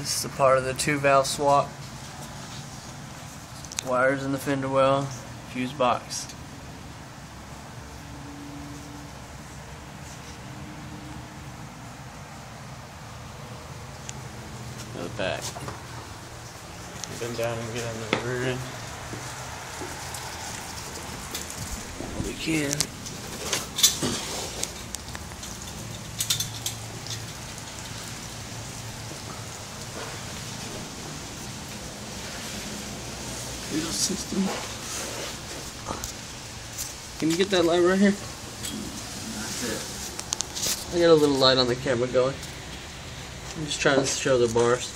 This is a part of the 2-valve swap. Wires in the fender well, fuse box. Go back. Bend down and get on the rear end. We can. System. Can you get that light right here? That's it. I got a little light on the camera going. I'm just trying to show the bars.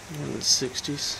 In the 60s.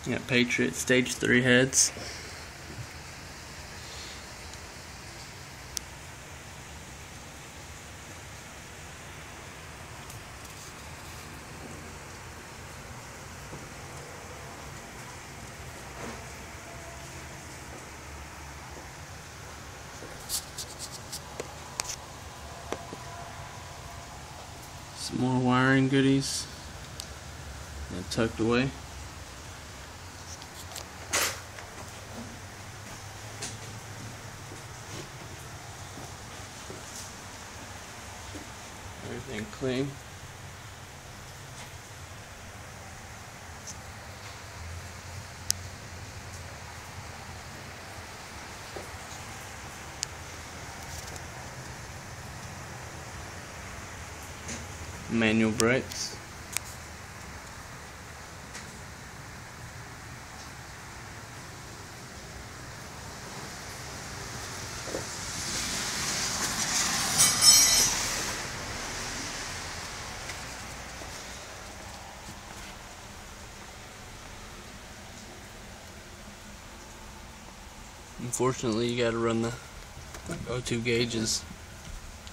Got Patriot stage 3 heads. Some more wiring goodies tucked away. Everything clean. Manual brakes. Unfortunately, you got to run the O2 gauges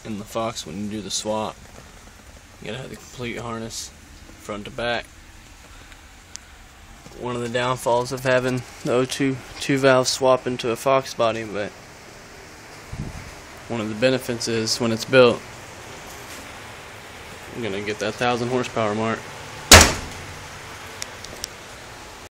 in the Fox when you do the swap. You got to have the complete harness front to back. One of the downfalls of having the O2 2-valve swap into a Fox body, but one of the benefits is when it's built, I'm going to get that 1,000 horsepower mark.